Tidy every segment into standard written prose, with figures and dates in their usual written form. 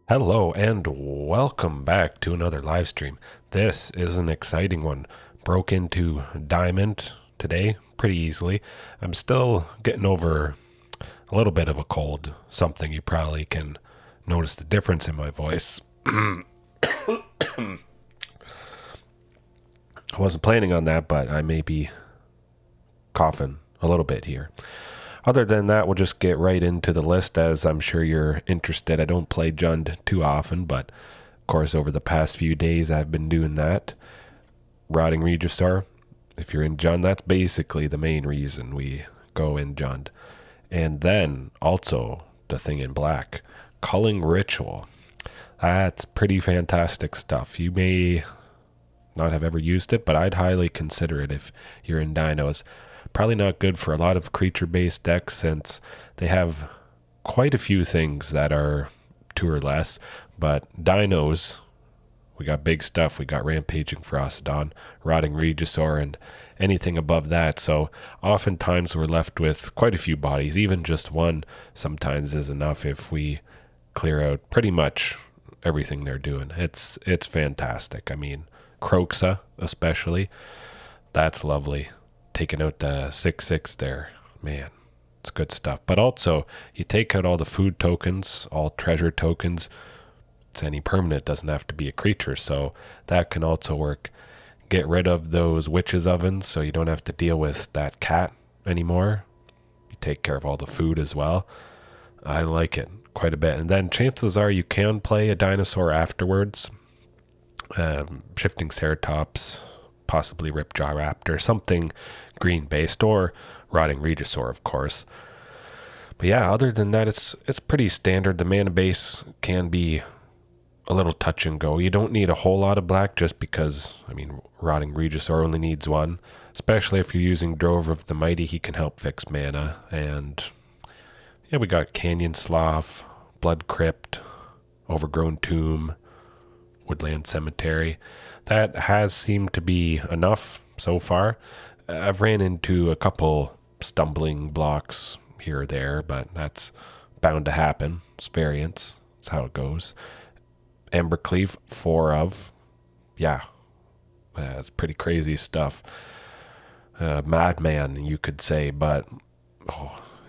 Hello and welcome back to another live stream. This is an exciting one. Broke into Diamond today pretty easily. I'm still getting over a little bit of a cold, something you probably can notice the difference in my voice. I wasn't planning on that, but I may be coughing a little bit here. Other than that, we'll just get right into the list, as I'm sure you're interested. I don't play Jund too often, but of course over the past few days I've been doing that. Rotting Regisaur. If you're in Jund, that's basically the main reason we go in Jund. And then also the thing in black, Culling Ritual. That's pretty fantastic stuff. You may not have ever used it, but I'd highly consider it if you're in Dinos. Probably not good for a lot of creature-based decks since they have quite a few things that are 2 or less. But Dinos, we got big stuff. We got Rampaging Ferocidon, Rotting Regisaur, and anything above that. So oftentimes we're left with quite a few bodies. Even just one sometimes is enough if we clear out pretty much everything they're doing. It's fantastic. I mean, Croxa especially, that's lovely. Taking out the 6/6 there, man, it's good stuff. But also, you take out all the food tokens, all treasure tokens. It's any permanent, doesn't have to be a creature, so that can also work. Get rid of those witches ovens, so you don't have to deal with that cat anymore. You take care of all the food as well. I like it quite a bit. And then chances are you can play a dinosaur afterwards. Shifting Ceratops, possibly Regisaur Raptor, something green based, or Rotting Regisaur, of course. But yeah, other than that, it's pretty standard. The mana base can be a little touch and go. You don't need a whole lot of black just because, I mean, Rotting Regisaur only needs one. Especially if you're using Drover of the Mighty, he can help fix mana. And yeah, we got Canyon Slough, Blood Crypt, Overgrown Tomb, Woodland Cemetery. That has seemed to be enough so far. I've ran into a couple stumbling blocks here or there, but that's bound to happen. It's variance. That's how it goes. Embercleave, 4 of. Yeah, it's pretty crazy stuff. Madman, you could say, but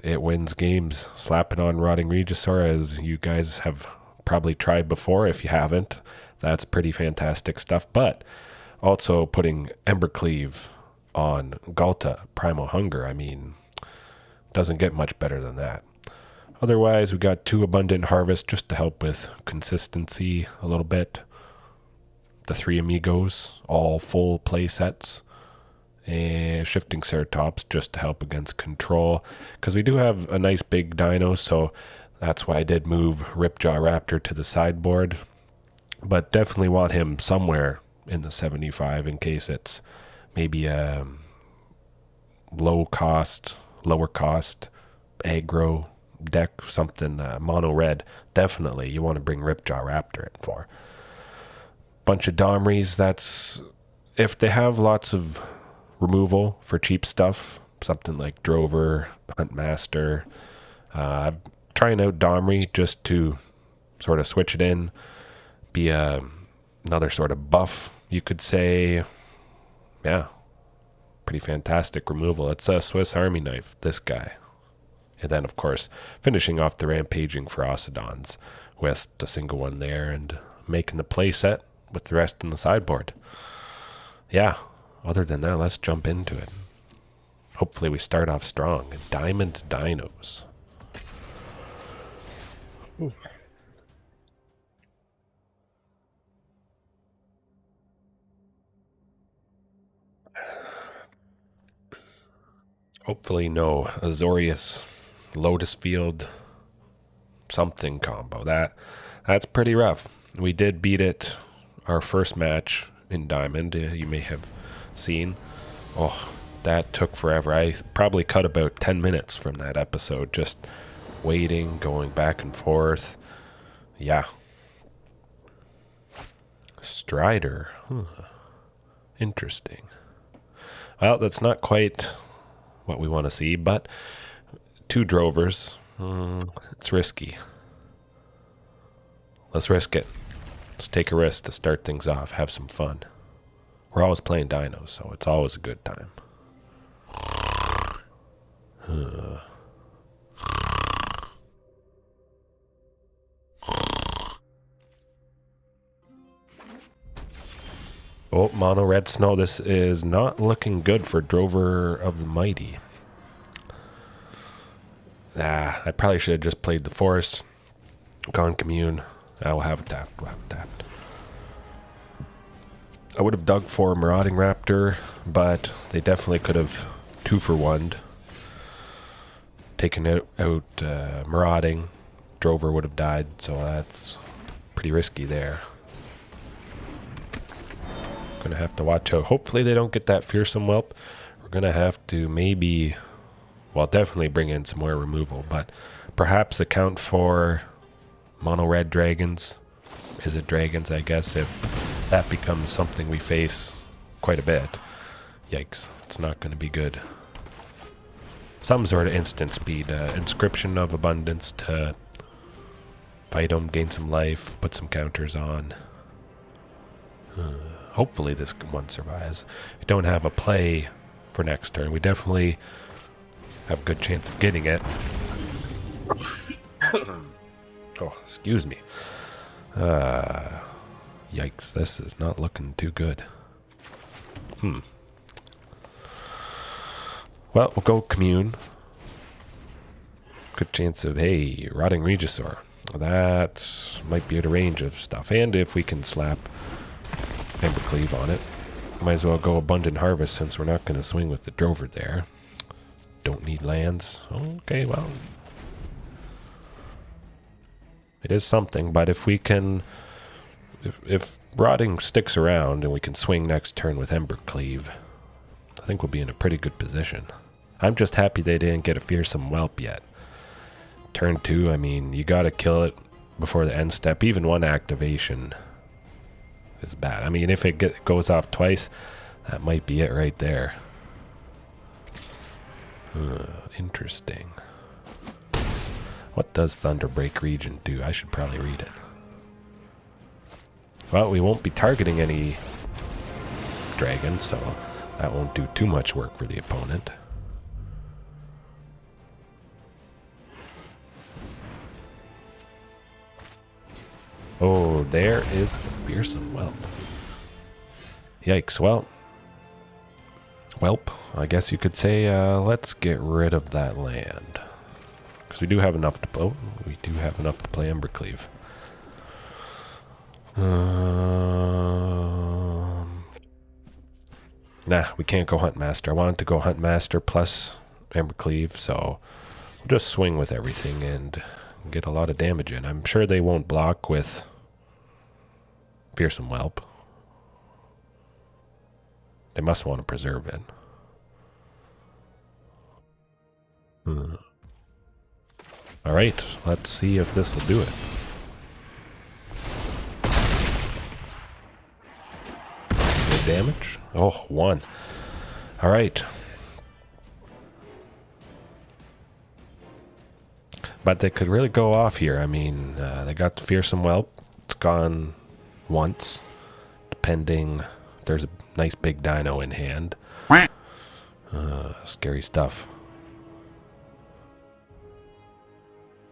it wins games. Slapping on Rotting Regisaur, as you guys have probably tried before. If you haven't, that's pretty fantastic stuff. But also putting Embercleave on Ghalta, Primal Hunger, I mean, doesn't get much better than that. Otherwise, we got 2 Abundant Harvest just to help with consistency a little bit. The 3 Amigos, all full play sets. And Shifting Ceratops just to help against control. Because we do have a nice big dino, so that's why I did move Regisaur Raptor to the sideboard. But definitely want him somewhere in the 75 in case it's maybe a lower cost aggro deck, something mono red. Definitely you want to bring Regisaur Raptor in for. Bunch of Domries, that's if they have lots of removal for cheap stuff, something like Drover, Huntmaster. I'm trying out Domry just to sort of switch it in, be another sort of buff, you could say. Yeah, pretty fantastic removal. It's a Swiss Army knife, this guy. And then, of course, finishing off the Rampaging Ferocidons with the single one there and making the play set with the rest in the sideboard. Yeah, other than that, let's jump into it. Hopefully we start off strong. Diamond Dinos. Ooh. Hopefully no Azorius, Lotus Field, something combo. That's pretty rough. We did beat it our first match in Diamond, you may have seen. Oh, that took forever. I probably cut about 10 minutes from that episode, just waiting, going back and forth. Yeah. Strider. Interesting. Well, that's not quite what we want to see, but 2 Drovers. It's risky. Let's risk it. Let's take a risk to start things off. Have some fun. We're always playing Dinos, so it's always a good time. Oh, mono red snow. This is not looking good for Drover of the Mighty. I probably should have just played the forest. Gone Commune. We'll have it tapped. We'll have it tapped. I would have dug for Marauding Raptor, but they definitely could have 2-for-1'd. Taken out Marauding. Drover would have died, so that's pretty risky there. Gonna have to watch out. Hopefully they don't get that fearsome whelp. We're gonna have to maybe, well, definitely bring in some more removal, but perhaps account for mono red dragons. Is it dragons, I guess, if that becomes something we face quite a bit. Yikes, it's not going to be good. Some sort of instant speed. Inscription of Abundance to fight them, gain some life, put some counters on. Hopefully this one survives. We don't have a play for next turn. We definitely have a good chance of getting it. Oh, excuse me. Yikes, this is not looking too good. Well, we'll go Commune. Good chance of, hey, Rotting Regisaur. That might be out of range of stuff. And if we can slap Embercleave on it, might as well go Abundant Harvest since we're not going to swing with the Drover there. Don't need lands. Okay, well, it is something, but if we can, if Rotting sticks around and we can swing next turn with Embercleave, I think we'll be in a pretty good position. I'm just happy they didn't get a fearsome whelp yet. Turn 2, I mean, you gotta kill it before the end step. Even one activation is bad. I mean, if it goes off twice, that might be it right there. Interesting. What does Thunderbreak Region do? I should probably read it. Well, we won't be targeting any dragons, so that won't do too much work for the opponent. Oh, there is the fearsome whelp. Yikes, well, whelp, I guess you could say, let's get rid of that land. Because we do have enough to play Embercleave. Nah, we can't go Huntmaster. I wanted to go Huntmaster plus Embercleave, so we'll just swing with everything and get a lot of damage in. I'm sure they won't block with fearsome whelp. They must want to preserve it. Alright, let's see if this will do it. Good damage? Oh, 1. Alright. But they could really go off here. I mean, they got the fearsome whelp. It's gone once, depending. There's a nice big dino in hand. Scary stuff.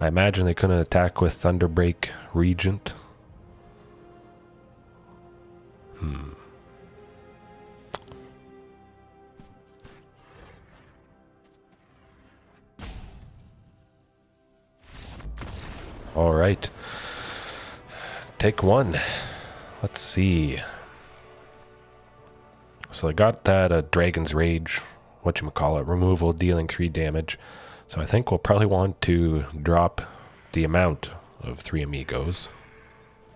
I imagine they couldn't attack with Thunderbreak Regent. All right. Take 1. Let's see. So I got that Dragon's Rage, whatchamacallit, removal, dealing 3 damage. So I think we'll probably want to drop the amount of 3 amigos.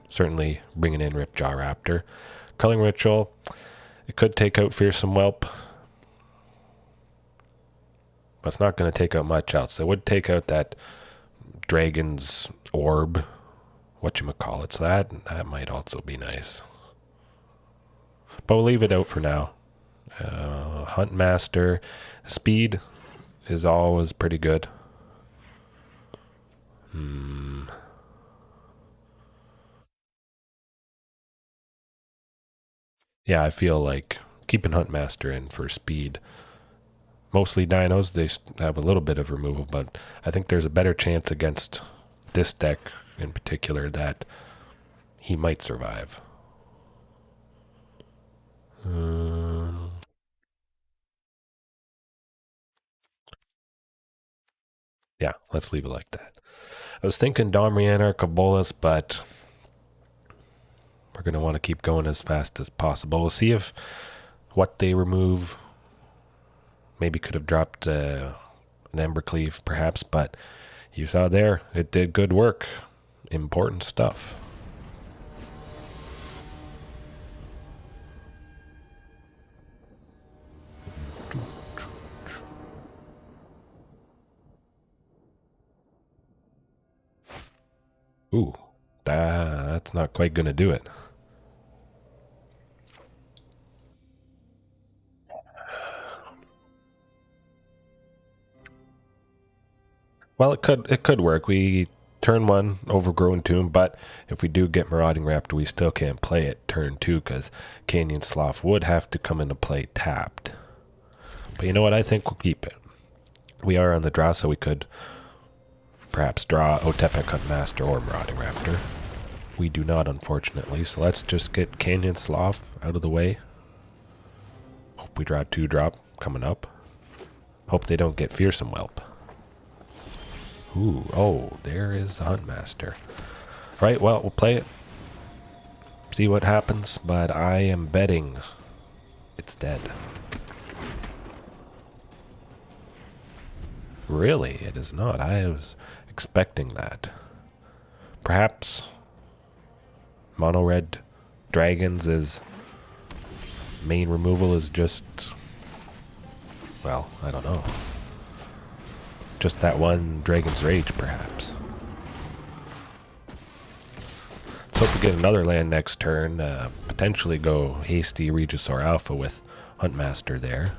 Certainly bringing in Ripjaw Raptor. Culling Ritual. It could take out Fearsome Whelp. But it's not going to take out much else. It would take out that Dragon's Orb, whatchamacallit. So that might also be nice. But we'll leave it out for now. Huntmaster. Speed is always pretty good. Yeah, I feel like keeping Huntmaster in for speed. Mostly Dinos, they have a little bit of removal, but I think there's a better chance against this deck in particular that he might survive. Yeah, let's leave it like that. I was thinking Domrian or Cabolas, but we're going to want to keep going as fast as possible. We'll see if what they remove maybe could have dropped an Embercleave perhaps, but you saw there, it did good work. Important stuff. Ooh, that's not quite going to do it. Well, it could work. We turn 1 Overgrown Tomb, but if we do get Marauding Raptor, we still can't play it turn 2 because Canyon Slough would have to come into play tapped. But you know what? I think we'll keep it. We are on the draw, so we could perhaps draw Otepec Huntmaster or Marauding Raptor. We do not, unfortunately, so let's just get Canyon Slough out of the way. Hope we draw 2-drop coming up. Hope they don't get Fearsome Whelp. Ooh, oh, there is the Huntmaster. Right, well, we'll play it. See what happens, but I am betting it's dead. Really, it is not. I was expecting that. Perhaps Mono Red Dragons' is main removal is just, well, I don't know. Just that one Dragon's Rage, perhaps. Let's hope we get another land next turn. Potentially go hasty Regisaur Alpha with Huntmaster there.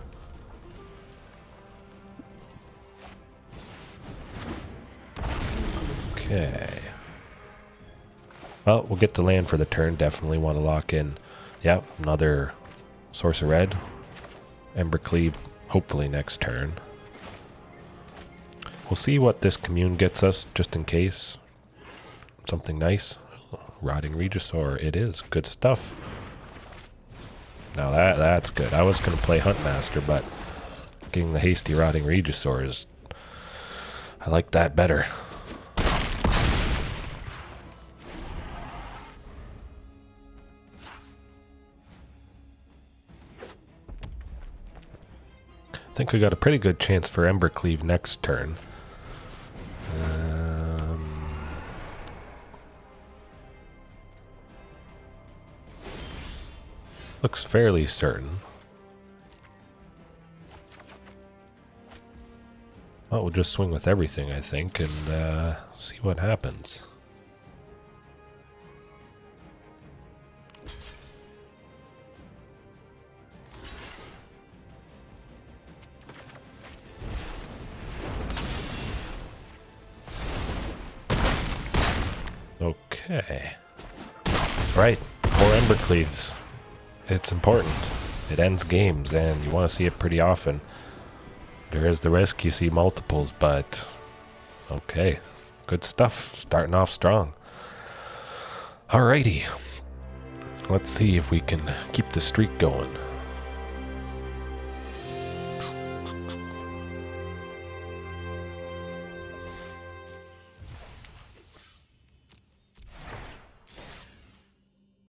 Okay. Well, we'll get the land for the turn. Definitely want to lock in. Yep, another Source of Red. Embercleave, hopefully next turn. We'll see what this Commune gets us, just in case. Something nice. Rotting Regisaur, it is. Good stuff. Now that's good. I was going to play Huntmaster, but getting the hasty Rotting Regisaur is... I like that better. I think we got a pretty good chance for Embercleave next turn. Looks fairly certain. Well, we'll just swing with everything, I think, and see what happens. Okay. Right, more Embercleaves. It's important. It ends games, and you want to see it pretty often. There is the risk you see multiples, but okay. Good stuff. Starting off strong. Alrighty. Let's see if we can keep the streak going.